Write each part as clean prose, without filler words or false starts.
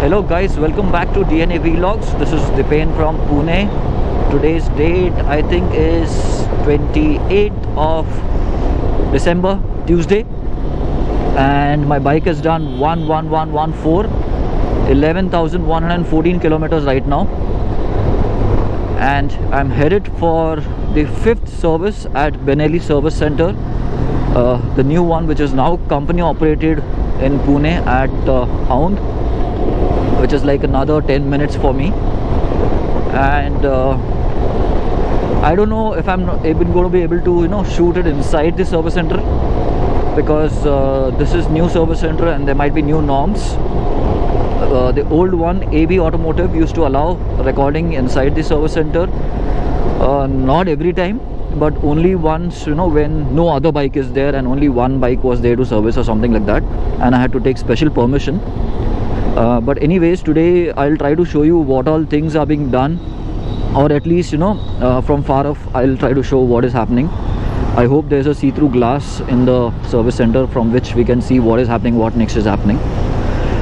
Hello guys, welcome back to DNA Vlogs. This is Dipen from Pune. Today's date I think is 28th of December, Tuesday, and my bike has done 11,114 kilometers right now, and I'm headed for the 5th service at Benelli Service Center, the new one which is now company operated in Pune at Hound, which is like another 10 minutes for me. And I don't know if I'm going to be able to shoot it inside the service center, because this is new service center and there might be new norms. The old one, AB Automotive, used to allow recording inside the service center, not every time, but only once, when no other bike is there and only one bike was there to service or something like that, and I had to take special permission. But anyways, today I'll try to show you what all things are being done, or at least from far off I'll try to show what is happening. I hope there's a see-through glass in the service center from which we can see what is happening, what next is happening.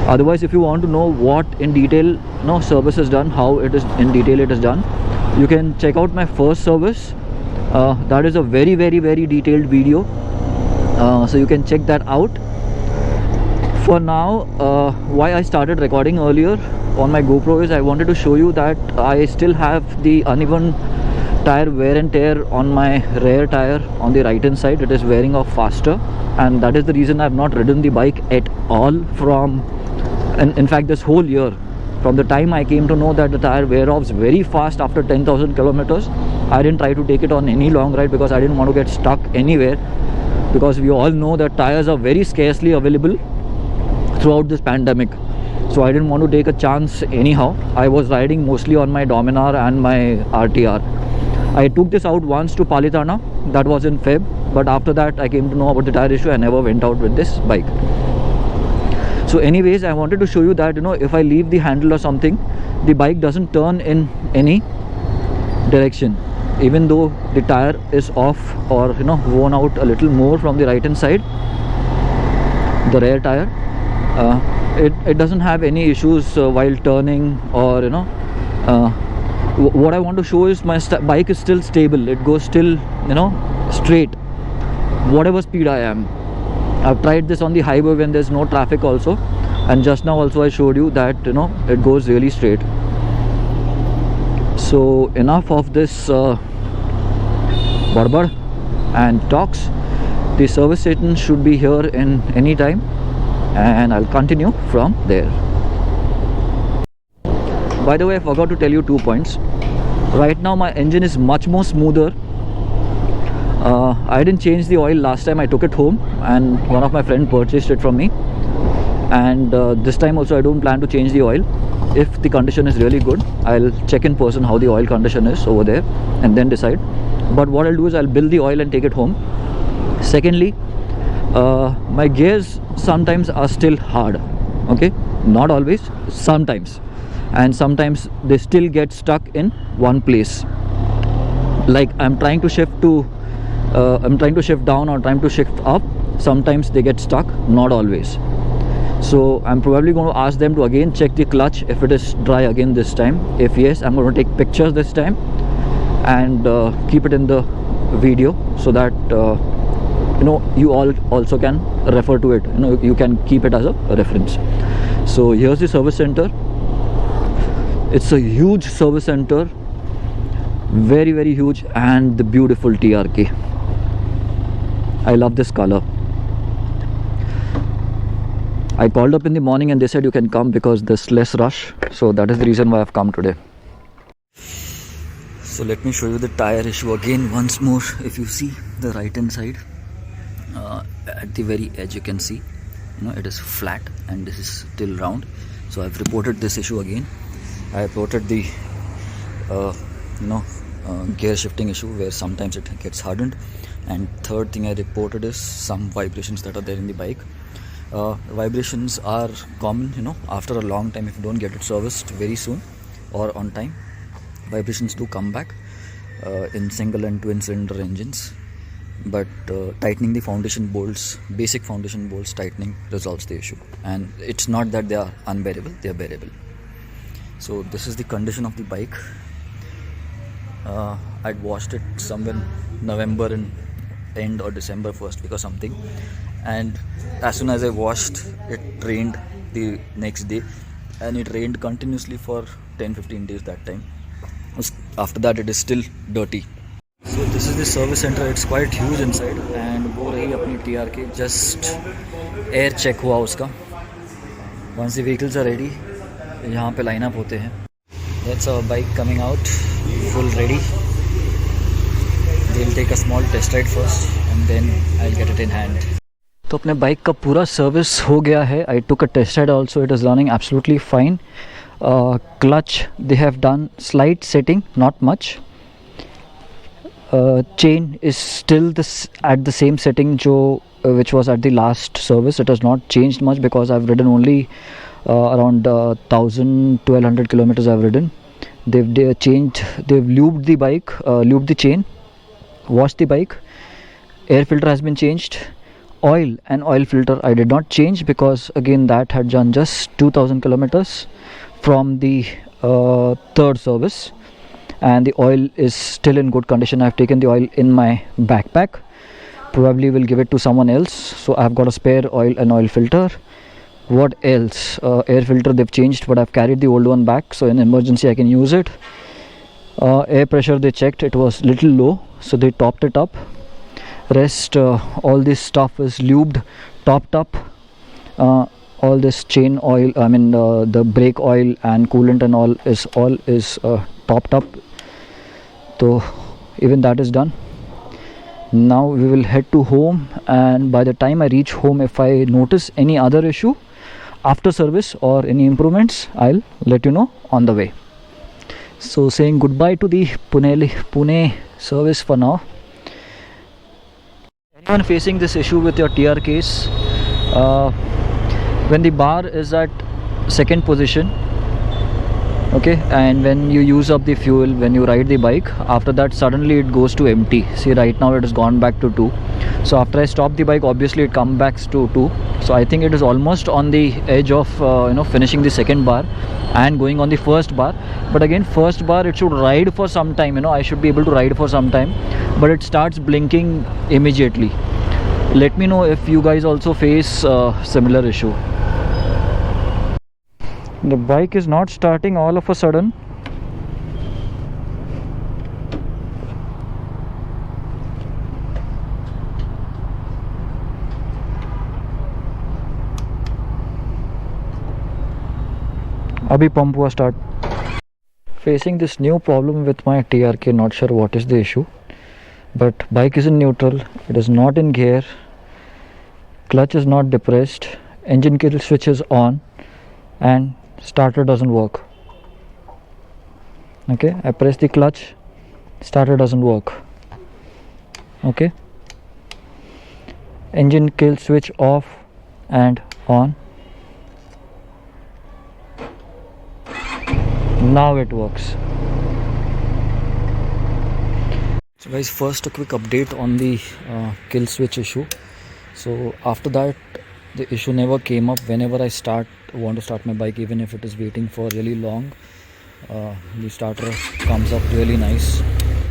Otherwise, if you want to know what in detail service is done, how it is in detail it is done, you can check out my first service. That is a very detailed video, so you can check that out. For now, why I started recording earlier on my GoPro is I wanted to show you that I still have the uneven tire wear and tear on my rear tire on the right hand side. It is wearing off faster, and that is the reason I have not ridden the bike at all from, in fact, this whole year. From the time I came to know that the tire wear offs very fast after 10,000 kilometers, I didn't try to take it on any long ride because I didn't want to get stuck anywhere, because we all know that tires are very scarcely available throughout this pandemic. So I didn't want to take a chance anyhow. I was riding mostly on my Dominar and my RTR. I took this out once to Palitana, that was in Feb, but after that I came to know about the tire issue. I never went out with this bike. So anyways, I wanted to show you that if I leave the handle or something, the bike doesn't turn in any direction, even though the tire is off or worn out a little more from the right hand side, the rear tire. It doesn't have any issues while turning, or what I want to show is my bike is still stable. It goes still straight whatever speed I am. I've tried this on the highway when there's no traffic also, and just now also I showed you that it goes really straight. So enough of this badbad and talks. The service station should be here in any time, and I'll continue from there. By the way, I forgot to tell you 2 points. Right now my engine is much more smoother. I didn't change the oil last time I took it home, and one of my friends purchased it from me, and this time also I don't plan to change the oil. If the condition is really good, I'll check in person how the oil condition is over there and then decide. But what I'll do is I'll bill the oil and take it home. Secondly, my gears sometimes are still hard, okay, not always, sometimes, and sometimes they still get stuck in one place. Like I'm trying to shift down or trying to shift up, sometimes they get stuck, not always. So I'm probably going to ask them to again check the clutch if it is dry again this time. If yes, I'm going to take pictures this time and keep it in the video, so that you all also can refer to it. You can keep it as a reference. So here's the service center. It's a huge service center, very huge, and the beautiful TRK. I love this color. I called up in the morning and they said you can come because there's less rush, so that is the reason why I've come today. So let me show you the tire issue again once more. If you see the right hand side, at the very edge you can see it is flat and this is still round. So I've reported this issue again. I reported the gear shifting issue, where sometimes it gets hardened, and third thing I reported is some vibrations that are there in the bike. Vibrations are common after a long time. If you don't get it serviced very soon or on time, vibrations do come back in single and twin cylinder engines. but tightening the foundation bolts, basic foundation bolts tightening resolves the issue. And it's not that they are unbearable, they are bearable. So this is the condition of the bike. I'd washed it somewhere November in end or December first week or something, and as soon as I washed, it rained the next day, and it rained continuously for 10-15 days that time. After that, it is still dirty. So this is the service center. It's quite huge inside, and वो रही अपनी TRK. Just air check हुआ उसका. Once the vehicles are ready, यहाँ पे line up होते हैं. That's our bike coming out, full ready. They'll take a small test ride first, and then I'll get it in hand. तो अपने bike का पूरा सर्विस हो गया है. I took a test ride also. It is running absolutely fine. Clutch, they have done slight setting, not much. Chain is still at the same setting which was at the last service. It has not changed much because I've ridden only around 1200 kilometers I've ridden. They've lubed the bike, lubed the chain, washed the bike. Air filter has been changed. Oil and oil filter I did not change because again that had done just 2000 kilometers from the third service, and the oil is still in good condition. I've taken the oil in my backpack, probably will give it to someone else, so I've got a spare oil and oil filter. What else? Air filter they've changed, but I've carried the old one back, so in emergency I can use it. Air pressure they checked, it was little low, so they topped it up. Rest all this stuff is lubed, topped up. All this chain oil, I mean the brake oil and coolant and all is topped up. So even that is done. Now we will head to home, and by the time I reach home, if I notice any other issue after service or any improvements, I'll let you know on the way. So saying goodbye to the Pune service for now. Anyone facing this issue with your TRKs, when the bar is at second position, okay, and when you use up the fuel when you ride the bike, after that suddenly it goes to empty. See, right now it has gone back to 2. So after I stop the bike, obviously it comes back to 2. So I think it is almost on the edge of finishing the second bar and going on the first bar. But again, first bar it should ride for some time, I should be able to ride for some time, but it starts blinking immediately. Let me know if you guys also face similar issue. The bike is not starting all of a sudden. Abhi pump hua start. Facing this new problem with my TRK, not sure what is the issue, but bike is in neutral, it is not in gear, clutch is not depressed, engine kill switch is on, and starter doesn't work. Okay, I press the clutch, starter doesn't work. Okay, engine kill switch off and on. Now it works. So guys, first a quick update on the kill switch issue. So after that, the issue never came up. Whenever I want to start my bike, even if it is waiting for really long, the starter comes up really nice.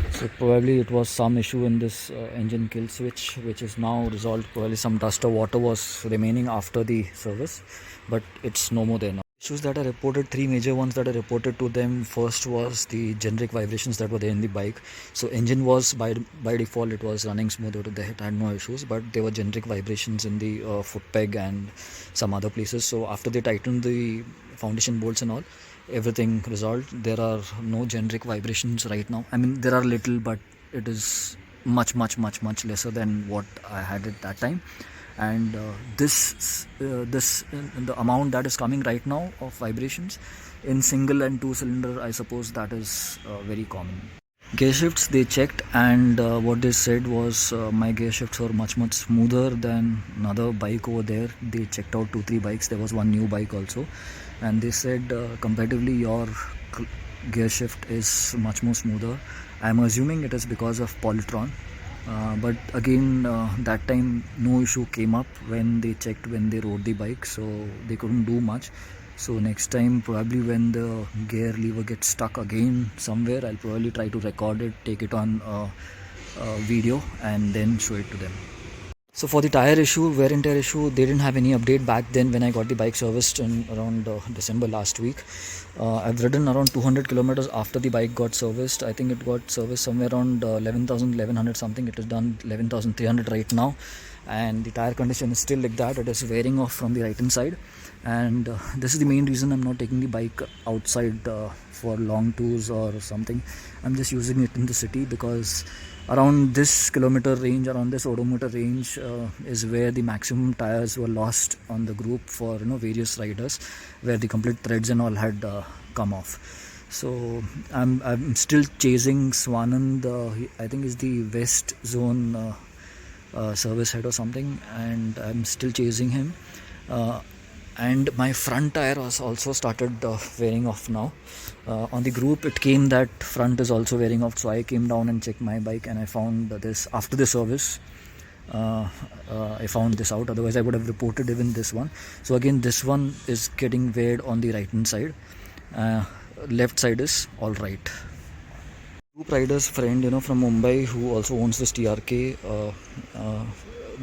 So probably it was some issue in this engine kill switch, which is now resolved. Probably some dust or water was remaining after the service, but it's no more there now. Issues that are reported, 3 major ones that are reported to them. First was the generic vibrations that were there in the bike. So engine was by default it was running smooth, they had no issues, but there were generic vibrations in the foot peg and some other places. So after they tightened the foundation bolts and all, everything resolved. There are no generic vibrations right now. I mean, there are little, but it is much lesser than what I had at that time. And the amount that is coming right now of vibrations in single and 2 cylinder, I suppose that is very common. Gear shifts they checked, and what they said was my gear shifts were much smoother than another bike over there. They checked out 2-3 bikes. There was one new bike also, and they said comparatively your gear shift is much more smoother. I'm assuming it is because of Polytron. But again, that time no issue came up when they checked when they rode the bike, so they couldn't do much. So next time, probably when the gear lever gets stuck again somewhere, I'll probably try to record it, take it on video, and then show it to them. So for the tire issue, wear and tear issue, they didn't have any update back then when I got the bike serviced in around December last week. I've ridden around 200 kilometers after the bike got serviced. I think it got serviced somewhere around 11,100 something. It is done 11,300 right now, and the tire condition is still like that. It is wearing off from the right hand side, and this is the main reason I'm not taking the bike outside for long tours or something. I'm just using it in the city because around this kilometer range, around this odometer range is where the maximum tires were lost on the group for various riders, where the complete threads and all had come off. So I'm still chasing Swanand. I think is the West Zone service head or something, and I'm still chasing him. And my front tire has also started wearing off now. On the group it came that front is also wearing off, so I came down and checked my bike, and I found this after the service. I found this out, otherwise I would have reported even this one. So again, this one is getting weared on the right hand side, left side is all right. Group rider's friend from Mumbai who also owns this TRK,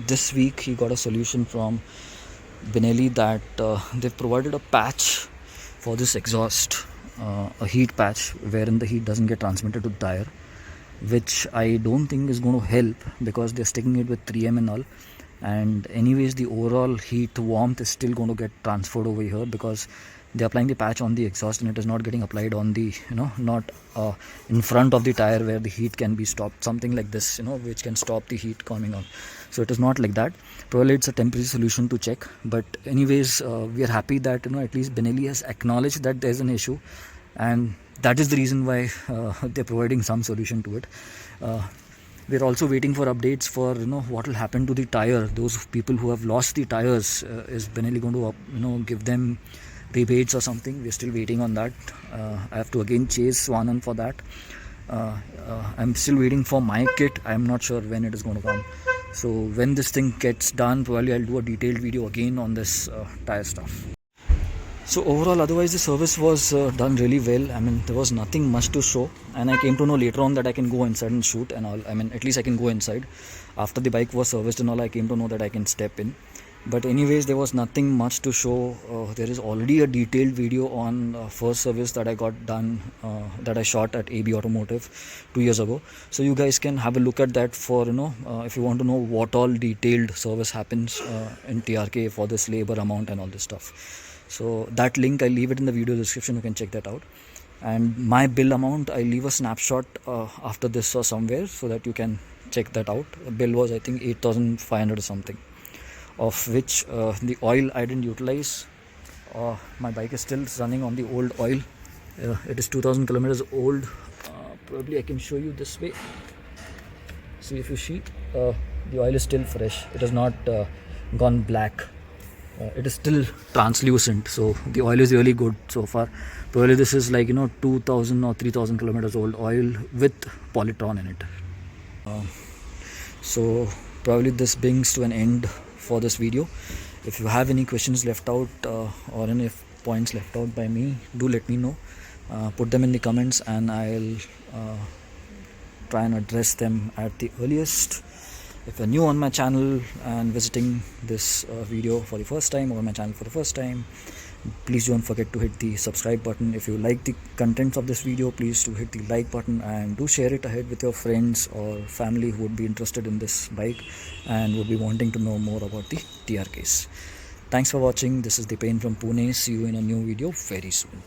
this week he got a solution from Benelli that they've provided a patch for this exhaust, a heat patch wherein the heat doesn't get transmitted to the tire, which I don't think is going to help because they're sticking it with 3M and all, and anyways the overall heat warmth is still going to get transferred over here because they're applying the patch on the exhaust and it is not getting applied on the not in front of the tire where the heat can be stopped, something like this which can stop the heat coming out. So it is not like that. Probably it's a temporary solution to check, but anyways we are happy that at least Benelli has acknowledged that there's an issue, and that is the reason why they're providing some solution to it. We're also waiting for updates for what will happen to the tire. Those people who have lost the tires, is Benelli going to give them rebates or something? We're still waiting on that. I have to again chase Swanand for that. I'm still waiting for my kit. I'm not sure when it is going to come. So when this thing gets done, probably I'll do a detailed video again on this tire stuff. So overall, otherwise the service was done really well. I mean, there was nothing much to show, and I came to know later on that I can go inside and shoot and all. I mean, at least I can go inside. After the bike was serviced and all, I came to know that I can step in. But anyways, there was nothing much to show. There is already a detailed video on first service that I got done, that I shot at AB Automotive 2 years ago. So you guys can have a look at that for if you want to know what all detailed service happens in TRK for this labor amount and all this stuff. So that link I'll leave it in the video description. You can check that out. And my bill amount, I'll leave a snapshot after this or somewhere so that you can check that out. The bill was I think 8,500 or something, of which the oil I didn't utilize. My bike is still running on the old oil. It is 2,000 kilometers old. Probably I can show you this way. See if you see, the oil is still fresh. It has not gone black. It is still translucent, so the oil is really good so far. Probably this is like 2,000 or 3,000 kilometers old oil with Polytron in it. So probably this brings to an end for this video. If you have any questions left out or any points left out by me, do let me know. Put them in the comments and I'll try and address them at the earliest. If you're new on my channel and visiting this video for the first time or my channel for the first time, please don't forget to hit the subscribe button. If you like the contents of this video, please do hit the like button and do share it ahead with your friends or family who would be interested in this bike and would be wanting to know more about the TRKs. Thanks for watching. This is Dipen from Pune. See you in a new video very soon.